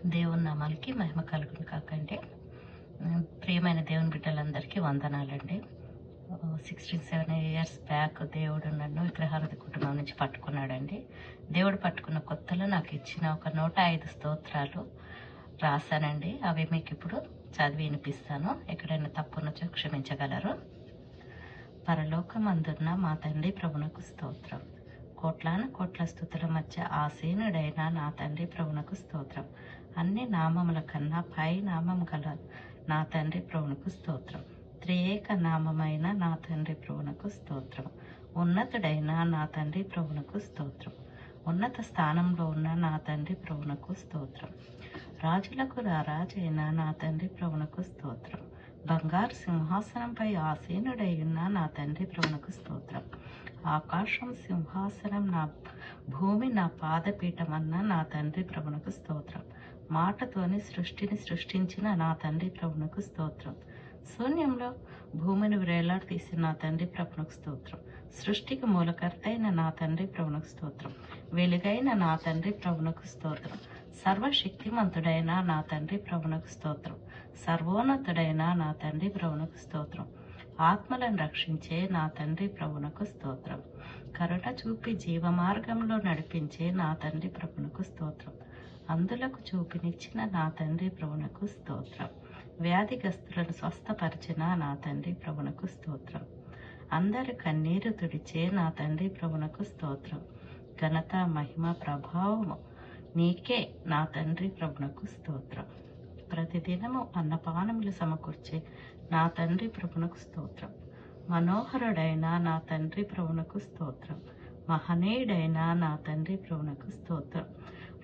దేవుని నామానికి మహిమ కలుగును కాకండి. ప్రియమైన దేవుని బిడ్డలందరికీ వందనాలండి. 67 ఇయర్స్ బ్యాక్ దేవుడు నన్ను విగ్రహారతి కుటుంబం నుంచి పట్టుకున్నాడండి. దేవుడు పట్టుకున్న కొత్తలో నాకు ఇచ్చిన ఒక 105 స్తోత్రాలు రాశానండి. అవి మీకు ఇప్పుడు చదివి వినిపిస్తాను. ఎక్కడైనా తప్పునొచ్చో క్షమించగలరు. పరలోకమందున్న మా తండ్రి ప్రభునకు స్తోత్రం. కోట్లాన కోట్ల స్తుతుల మధ్య ఆసీనుడైన నా తండ్రి ప్రభునకు స్తోత్రం. అన్ని నామముల కన్నా పై నామం గల నా తండ్రి ప్రభునకు స్తోత్రం. త్రియేక నామమైన నా తండ్రి ప్రభునకు స్తోత్రం. ఉన్నతుడైన నా తండ్రి ప్రభునకు స్తోత్రం. ఉన్నత స్థానంలో ఉన్న నా తండ్రి ప్రభునకు స్తోత్రం. రాజులకు రాజైన నా తండ్రి ప్రభునకు స్తోత్రం. బంగారు సింహాసనంపై ఆసీనుడై ఉన్న నా తండ్రి ప్రభునకు స్తోత్రం. ఆకాశం సింహాసనం, నా భూమి నా పాదపీఠం అన్న నా తండ్రి ప్రభునకు స్తోత్రం. మాటతోని సృష్టిని సృష్టించిన నా తండ్రి ప్రభునకు స్తోత్రం. శూన్యంలో భూమిని వేలాడదీసిన నా తండ్రి ప్రభునకు స్తోత్రం. సృష్టికి మూలకర్త అయిన నా తండ్రి ప్రభునకు స్తోత్రం. వెలుగైన నా తండ్రి ప్రభునకు స్తోత్రం. సర్వశక్తిమంతుడైన నా తండ్రి ప్రభునకు స్తోత్రం. సర్వోన్నతుడైన నా తండ్రి ప్రభునకు స్తోత్రం. ఆత్మలను రక్షించే నా తండ్రి ప్రభునకు స్తోత్రం. కరుణ చూపి జీవ మార్గంలో నడిపించే నా తండ్రి ప్రభునకు స్తోత్రం. అందులకు చూపినిచ్చిన నా తండ్రి ప్రభునకు స్తోత్రం. వ్యాధిగ్రస్తులను స్వస్థపరిచిన నా తండ్రి ప్రభునకు స్తోత్రం. అందరి కన్నీరు తుడిచే నా తండ్రి ప్రభునకు స్తోత్రం. ఘనత, మహిమ, ప్రభావము నీకే నా తండ్రి ప్రభునకు స్తోత్రం. ప్రతిదినము అన్నపానములు సమకూర్చే నా తండ్రి ప్రభునకు స్తోత్రం. మనోహరుడైన నా తండ్రి ప్రభునకు స్తోత్రం. మహనీయుడైన నా తండ్రి ప్రభునకు స్తోత్రం.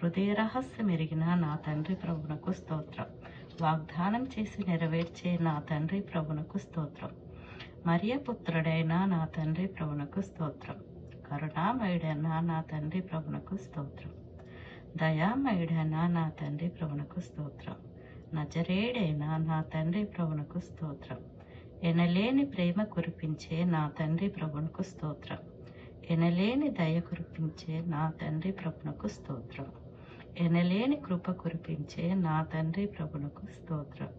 హృదయ రహస్యం ఎరిగిన నా తండ్రి ప్రభునకు స్తోత్రం. వాగ్దానం చేసి నెరవేర్చే నా తండ్రి ప్రభునకు స్తోత్రం. మరియపుత్రుడైన నా తండ్రి ప్రభునకు స్తోత్రం. కరుణామయుడైన నా తండ్రి ప్రభునకు స్తోత్రం. దయామయుడైన నా తండ్రి ప్రభునకు స్తోత్రం. నజరేడైన నా తండ్రి ప్రభునకు స్తోత్రం. ఎనలేని ప్రేమ కురిపించే నా తండ్రి ప్రభునకు స్తోత్రం. ఎనలేని దయ కురిపించే నా తండ్రి ప్రభునకు స్తోత్రం. ఎనలేని కృప కురిపించే నా తండ్రి ప్రభునకు స్తోత్రం.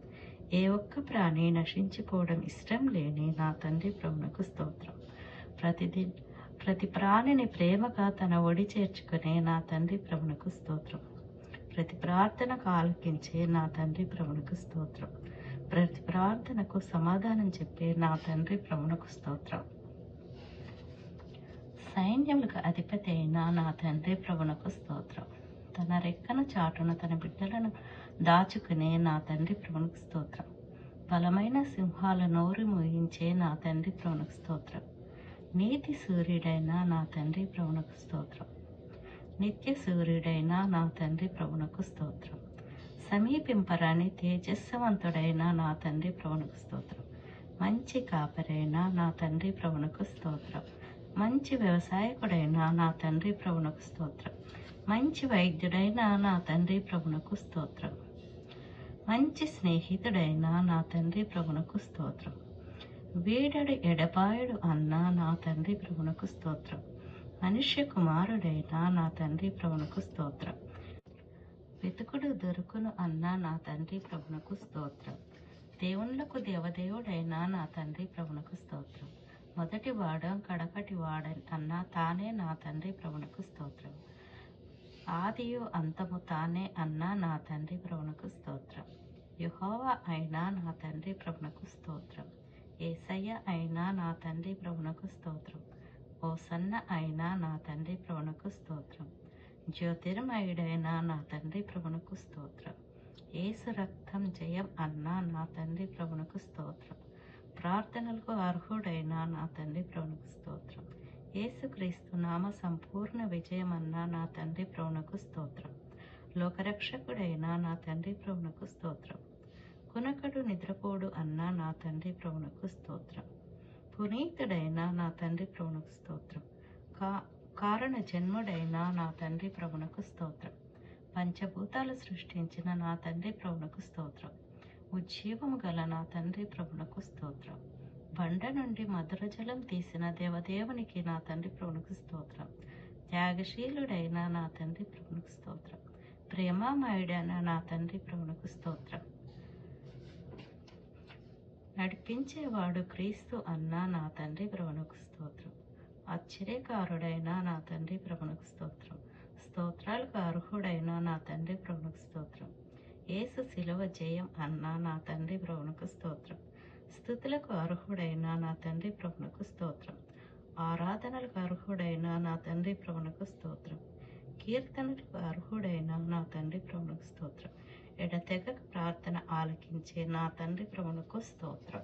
ఏ ఒక్క ప్రాణి నశించిపోవడం ఇష్టం లేని నా తండ్రి ప్రభునకు స్తోత్రం. ప్రతి ప్రాణిని ప్రేమగా తన ఒడి చేర్చుకునే నా తండ్రి ప్రభునకు స్తోత్రం. ప్రతి ప్రార్థనకు ఆలకించే నా తండ్రి ప్రభునకు స్తోత్రం. ప్రతి ప్రార్థనకు సమాధానం చెప్పే నా తండ్రి ప్రభునకు స్తోత్రం. సైన్యములకు అధిపతి అయిన నా తండ్రి ప్రభునకు స్తోత్రం. తన రెక్కన చాటున తన బిడ్డలను దాచుకునే నా తండ్రి ప్రభునకు స్తోత్రం. బలమైన సింహాల నోరు మూయించే నా తండ్రి ప్రభునకు స్తోత్రం. నీతి సూర్యుడైన నా తండ్రి ప్రభునకు స్తోత్రం. నిత్య సూర్యుడైన నా తండ్రి ప్రభునకు స్తోత్రం. సమీపింపరాని తేజస్వంతుడైన నా తండ్రి ప్రభునకు స్తోత్రం. మంచి కాపరైన నా తండ్రి ప్రభునకు స్తోత్రం. మంచి వ్యవసాయకుడైన నా తండ్రి ప్రభునకు స్తోత్రం. మంచి వైద్యుడైన నా తండ్రి ప్రభునకు స్తోత్రం. మంచి స్నేహితుడైన నా తండ్రి ప్రభునకు స్తోత్రం. వీడడు ఎడబాయుడు అన్న నా తండ్రి ప్రభునకు స్తోత్రం. మనుష్య కుమారుడైన నా తండ్రి ప్రభునకు స్తోత్రం. వెతుకుడు దొరుకును అన్న నా తండ్రి ప్రభునకు స్తోత్రం. దేవుళ్ళకు దేవదేవుడైన నా తండ్రి ప్రభునకు స్తోత్రం. మొదటి వాడ కడపటి వాడని అన్న తానే నా తండ్రి ప్రభునకు స్తోత్రం. ఆదియు అంతము తానే అన్న నా తండ్రి ప్రభునకు స్తోత్రం. యెహోవా అయినా నా తండ్రి ప్రభునకు స్తోత్రం. యేసయ్య అయినా నా తండ్రి ప్రభునకు స్తోత్రం. ఓసన్న అయినా నా తండ్రి ప్రభునకు స్తోత్రం. జ్యోతిర్మయుడైన నా తండ్రి ప్రభునకు స్తోత్రం. యేసు రక్తం జయం అన్న నా తండ్రి ప్రభునకు స్తోత్రం. ప్రార్థనలకు అర్హుడైన నా తండ్రి ప్రభునకు స్తోత్రం. యేసుక్రీస్తు నామ సంపూర్ణ విజయం అన్న నా తండ్రి ప్రభునకు స్తోత్రం. లోకరక్షకుడైన నా తండ్రి ప్రభునకు స్తోత్రం. కునకడు నిద్రపోడు అన్న నా తండ్రి ప్రభునకు స్తోత్రం. పునీతుడైన నా తండ్రి ప్రభునకు స్తోత్రం. కారణ జన్ముడైన నా తండ్రి ప్రభునకు స్తోత్రం. పంచభూతాలు సృష్టించిన నా తండ్రి ప్రభునకు స్తోత్రం. ఉజ్జీవము గల నా తండ్రి ప్రభునకు స్తోత్రం. బండ నుండి మధుర జలం తీసిన దేవదేవునికి నా తండ్రి ప్రభునకు స్తోత్రం. త్యాగశీలుడైన నా తండ్రి ప్రభునకు స్తోత్రం. ప్రేమామయుడైన నా తండ్రి ప్రభునకు స్తోత్రం. నడిపించేవాడు క్రీస్తు అన్న నా తండ్రి ప్రభునకు స్తోత్రం. ఆశ్చర్యకారుడైన నా తండ్రి ప్రభునకు స్తోత్రం. స్తోత్రాలకు అర్హుడైన నా తండ్రి ప్రభునకు స్తోత్రం. యేసు శిలువ జయం అన్న నా తండ్రి ప్రభునకు స్తోత్రం. స్తుతులకు అర్హుడైన నా తండ్రి ప్రభునకు స్తోత్రం. ఆరాధనలకు అర్హుడైన నా తండ్రి ప్రభునకు స్తోత్రం. కీర్తనలకు అర్హుడైన నా తండ్రి ప్రభునకు స్తోత్రం. ఎడతెగక ప్రార్థన ఆలకించే నా తండ్రి ప్రభునకు స్తోత్రం.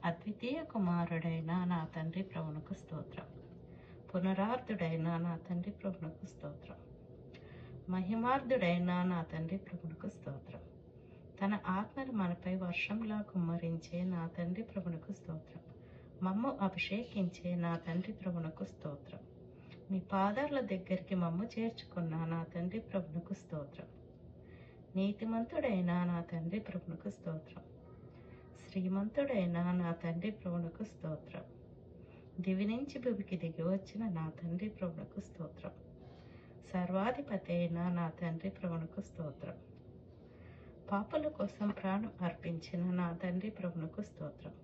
అద్వితీయ కుమారుడైన నా తండ్రి ప్రభునకు స్తోత్రం. పునరార్థుడైన నా తండ్రి ప్రభునకు స్తోత్రం. మహిమార్థుడైన నా తండ్రి ప్రభునకు స్తోత్రం. తన ఆత్మను మనపై వర్షంలా కుమ్మరించే నా తండ్రి ప్రభునకు స్తోత్రం. మమ్ము అభిషేకించే నా తండ్రి ప్రభునకు స్తోత్రం. మీ పాదాల దగ్గరికి మమ్ము చేర్చుకున్న నా తండ్రి ప్రభునకు స్తోత్రం. నీతిమంతుడైన నా తండ్రి ప్రభునకు స్తోత్రం. శ్రీమంతుడైన నా తండ్రి ప్రభునకు స్తోత్రం. దివి నుంచి భూమికి దిగి వచ్చిన నా తండ్రి ప్రభునకు స్తోత్రం. సర్వాధిపతి అయిన నా తండ్రి ప్రభునకు స్తోత్రం. పాపల కోసం ప్రాణం అర్పించిన నా తండ్రి ప్రభునకు స్తోత్రం.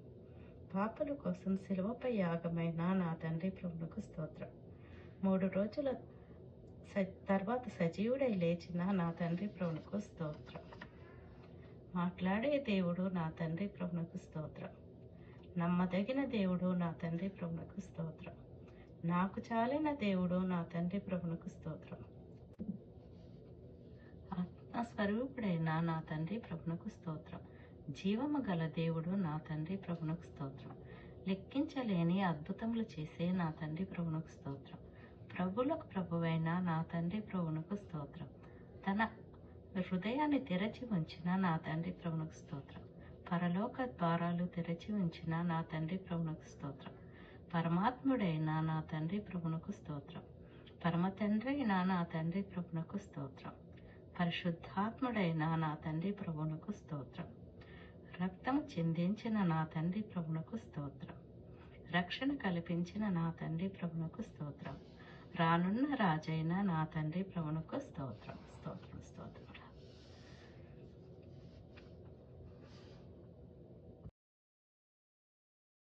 పాపల కోసం శిలువపై యాగమైన నా తండ్రి ప్రభునకు స్తోత్రం. 3 రోజుల తర్వాత సజీవుడై లేచిన నా తండ్రి ప్రభునకు స్తోత్రం. మాట్లాడే దేవుడు నా తండ్రి ప్రభునకు స్తోత్రం. నమ్మదగిన దేవుడు నా తండ్రి ప్రభునకు స్తోత్రం. నాకు చాలిన దేవుడు నా తండ్రి ప్రభునకు స్తోత్రం. ఆత్మస్వరూపుడైన నా తండ్రి ప్రభునకు స్తోత్రం. జీవము గల దేవుడు నా తండ్రి ప్రభునకు స్తోత్రం. లెక్కించలేని అద్భుతములు చేసే నా తండ్రి ప్రభునకు స్తోత్రం. ప్రభులకు ప్రభువైన నా తండ్రి ప్రభునకు స్తోత్రం. తన హృదయాన్ని తెరచి ఉంచిన నా తండ్రి ప్రభునకు స్తోత్రం. పరలోక ద్వారాలు తెరచి ఉంచిన నా తండ్రి ప్రభునకు స్తోత్రం. పరమాత్ముడైన నా తండ్రి ప్రభునకు స్తోత్రం. పరమ తండ్రి నా తండ్రి ప్రభునకు స్తోత్రం. పరిశుద్ధాత్ముడైన నా తండ్రి ప్రభునకు స్తోత్రం. రక్తము చిందించిన నా తండ్రి ప్రభునకు స్తోత్రం. రక్షణ కల్పించిన నా తండ్రి ప్రభునకు స్తోత్రం. రానున్న రాజైన నా తండ్రి ప్రభునకు స్తోత్రం. స్తోత్రం స్తోత్రం.